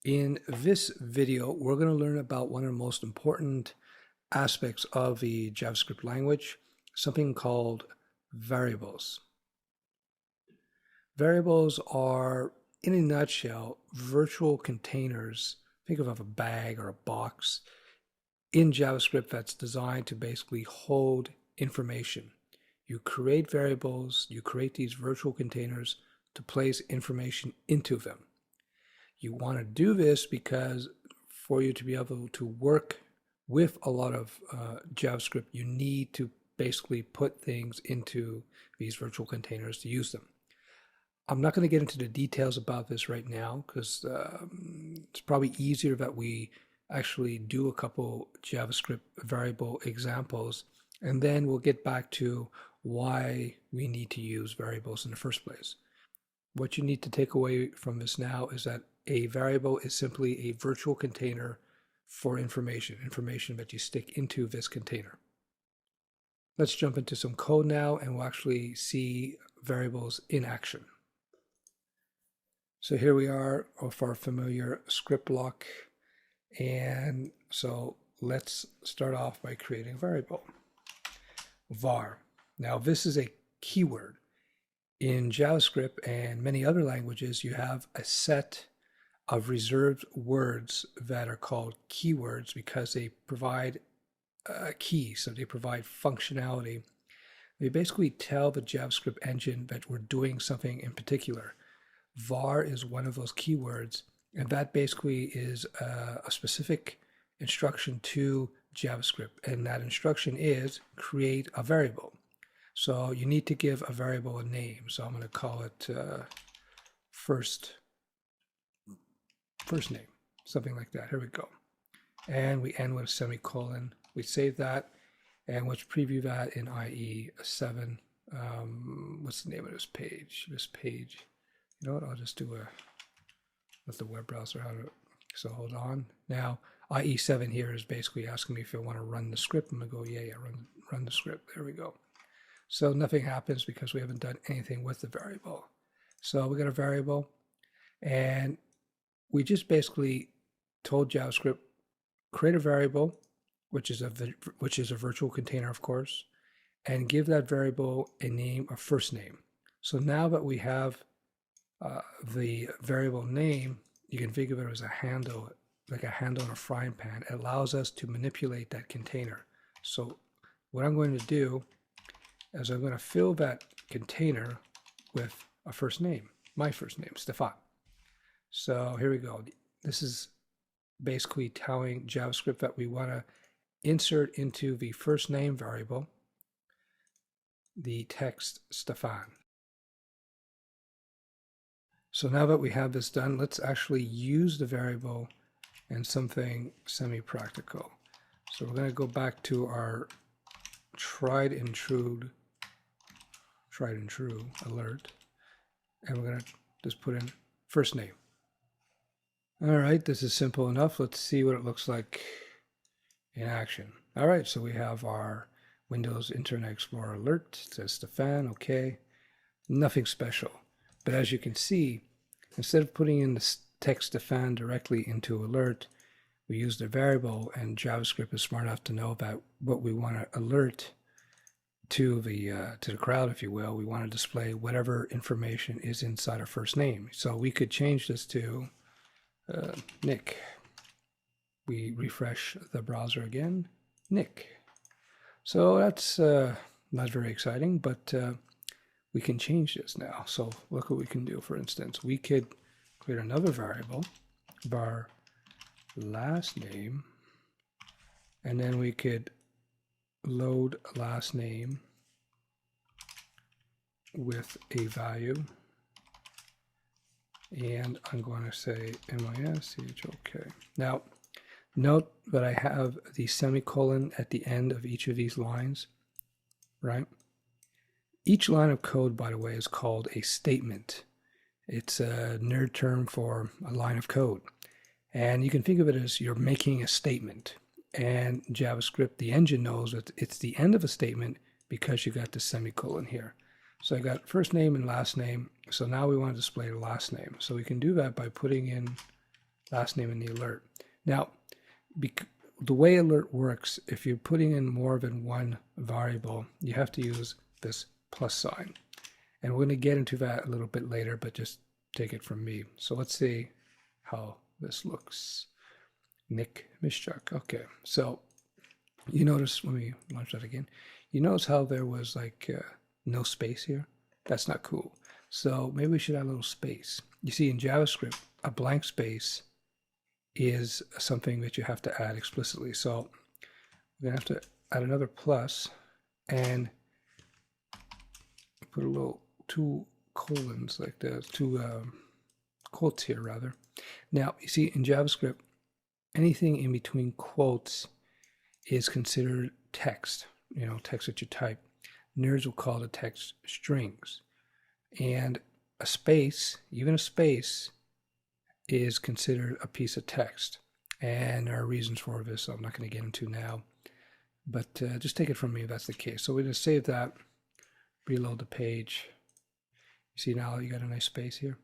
In this video, we're going to learn about one of the most important aspects of the JavaScript language, something called variables. Variables are, in a nutshell, virtual containers. Think of a bag or a box in JavaScript that's designed to basically hold information. You create variables, you create these virtual containers to place information into them. You want to do this because for you to be able to work with a lot of JavaScript, you need to basically put things into these virtual containers to use them. I'm not going to get into the details about this right now because it's probably easier that we actually do a couple JavaScript variable examples, and then we'll get back to why we need to use variables in the first place. What you need to take away from this now is that a variable is simply a virtual container for information that you stick into this container. Let's jump into some code now and we'll actually see variables in action. So here we are with our familiar script block. And so let's start off by creating a variable, var. Now this is a keyword. In JavaScript and many other languages, you have a set of reserved words that are called keywords because they provide a key, so they provide functionality. They basically tell the JavaScript engine that we're doing something in particular. Var is one of those keywords, and that basically is a specific instruction to JavaScript, and that instruction is create a variable. So you need to give a variable a name. So I'm going to call it first name, something like that. Here we go. And we end with a semicolon. We save that, and let's preview that in IE 7. What's the name of this page? This page. You know what? I'll just do with the web browser. So hold on. Now IE 7 here is basically asking me if I want to run the script. I'm going to go, yeah, run the script. There we go. So nothing happens because we haven't done anything with the variable. So we got a variable, and we just basically told JavaScript, create a variable, which is a virtual container, of course, and give that variable a name, a first name. So now that we have the variable name, you can think of it as a handle, like a handle in a frying pan. It allows us to manipulate that container. So what I'm going to do is I'm going to fill that container with a first name, my first name, Stefan. So here we go. This is basically telling JavaScript that we want to insert into the first name variable the text Stefan. So now that we have this done, let's actually use the variable in something semi-practical. So we're going to go back to our tried and true alert, and we're going to just put in first name. All right, this is simple enough. Let's see what it looks like in action. All right, so we have our Windows Internet Explorer alert. It says Stefan, okay. Nothing special. But as you can see, instead of putting in the text Stefan directly into alert, we use the variable, and JavaScript is smart enough to know that what we want to alert to the crowd, if you will, we want to display whatever information is inside our first name. So we could change this to Nick. We refresh the browser again, Nick. So that's not very exciting, but we can change this now. So look what we can do. For instance, we could create another variable, var last name, and then we could load last name with a value, and I'm going to say MISCHOK. Now note that I have the semicolon at the end of each of these lines, right? Each line of code, by the way, is called a statement. It's a nerd term for a line of code, and you can think of it as you're making a statement. And JavaScript, the engine, knows that it's the end of a statement because you got the semicolon here. So I got first name and last name. So now we want to display the last name. So we can do that by putting in last name in the alert. Now, the way alert works, if you're putting in more than one variable, you have to use this plus sign. And we're going to get into that a little bit later, but just take it from me. So let's see how this looks. Nick Mischuk. Okay, so you notice, let me launch that again. You notice how there was like no space here? That's not cool. So maybe we should add a little space. You see, in JavaScript, a blank space is something that you have to add explicitly. So we're going to have to add another plus and put a little 2 colons like that, 2 quotes here rather. Now, you see, in JavaScript, anything in between quotes is considered text, text that you type. Nerds will call the text strings. And a space, even a space, is considered a piece of text. And there are reasons for this, so I'm not going to get into now. But just take it from me if that's the case. So we're going to save that, reload the page. You see now you got a nice space here.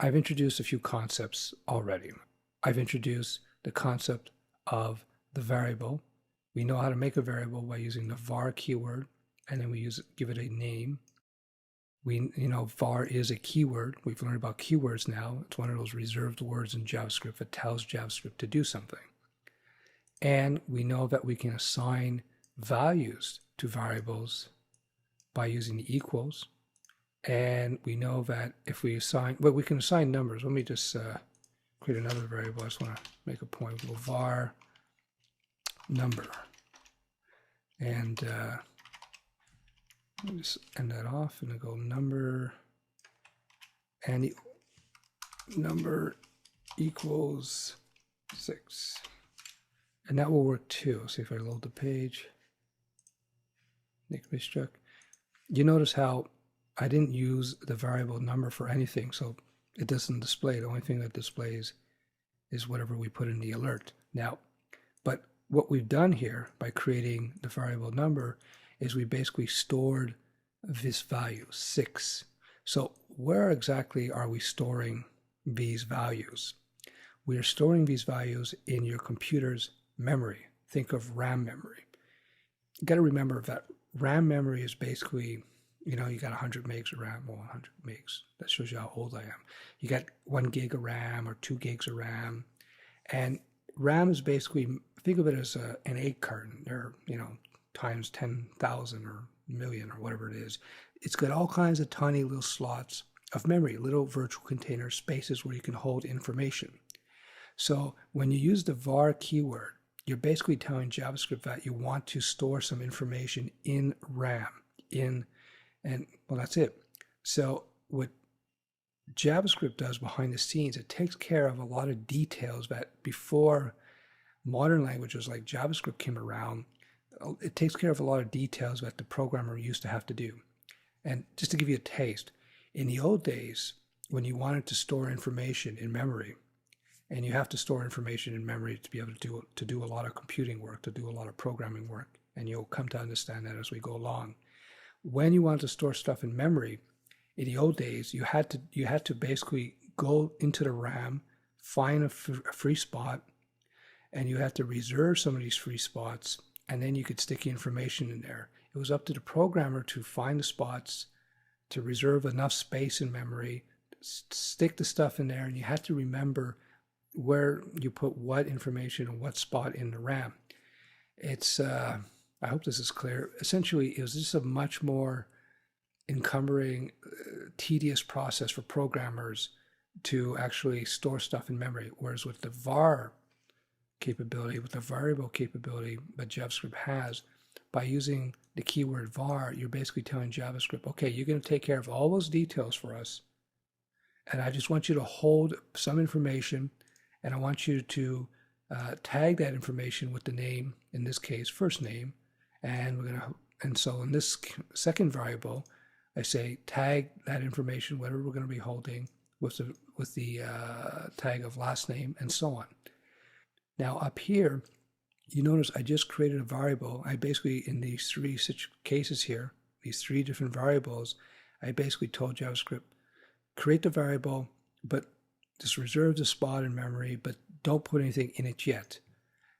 I've introduced a few concepts already. I've introduced the concept of the variable. We know how to make a variable by using the var keyword, and then we give it a name. Var is a keyword. We've learned about keywords now. It's one of those reserved words in JavaScript that tells JavaScript to do something. And we know that we can assign values to variables by using the equals. And we know that if we assign, well, we can assign numbers. Let me just create another variable. I just want to make a point. We'll var number. And let me just end that off and I go number, and the number equals 6. And that will work too. See if I load the page. Nick Mischuk. You notice how I didn't use the variable number for anything, so it doesn't display. The only thing that displays is whatever we put in the alert. Now, but what we've done here by creating the variable number is we basically stored this value, 6. So where exactly are we storing these values? We are storing these values in your computer's memory. Think of RAM memory. You got to remember that RAM memory is basically, you got 100 megs of RAM, well, 100 megs. That shows you how old I am. You got 1 gig of RAM or 2 gigs of RAM. And RAM is basically, think of it as an egg carton, or, times 10,000 or million or whatever it is. It's got all kinds of tiny little slots of memory, little virtual container spaces where you can hold information. So when you use the var keyword, you're basically telling JavaScript that you want to store some information in RAM, and well, that's it. So what JavaScript does behind the scenes, it takes care of a lot of details that before modern languages like JavaScript came around, it takes care of a lot of details that the programmer used to have to do. And just to give you a taste, in the old days, when you wanted to store information in memory, and you have to store information in memory to be able to do a lot of computing work, to do a lot of programming work, and you'll come to understand that as we go along. When you want to store stuff in memory, in the old days, you had to basically go into the RAM, find a free spot, and you had to reserve some of these free spots, and then you could stick the information in there. It was up to the programmer to find the spots, to reserve enough space in memory, stick the stuff in there, and you had to remember where you put what information and what spot in the RAM. It's, I hope this is clear. Essentially, it was just a much more encumbering, tedious process for programmers to actually store stuff in memory. Whereas with the var capability, with the variable capability that JavaScript has, by using the keyword var, you're basically telling JavaScript, okay, you're going to take care of all those details for us, and I just want you to hold some information, and I want you to tag that information with the name, in this case, first name, and so in this second variable, I say tag that information, whatever we're going to be holding, with the tag of last name, and so on. Now up here, you notice I just created a variable. I basically, in these 3 cases here, these 3 different variables, I basically told JavaScript, create the variable, but just reserve the spot in memory, but don't put anything in it yet.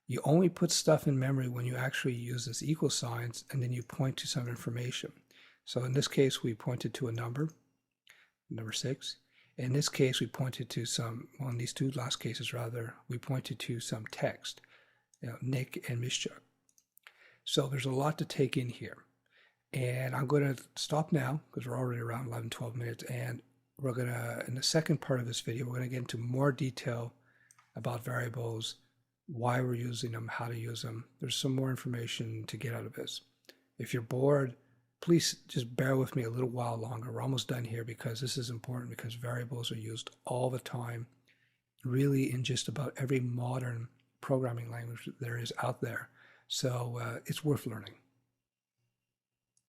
You only put stuff in memory when you actually use this equal signs and then you point to some information. So in this case, we pointed to a number 6. In this case, we pointed to some, well, in these two last cases rather, we pointed to some text, Nick and Mischa. So there's a lot to take in here. And I'm going to stop now because we're already around 11, 12 minutes. And we're going to, in the second part of this video, we're going to get into more detail about variables, why we're using them, how to use them. There's some more information to get out of this. If you're bored, please just bear with me a little while longer. We're almost done here because this is important because variables are used all the time, really in just about every modern programming language there is out there. So it's worth learning.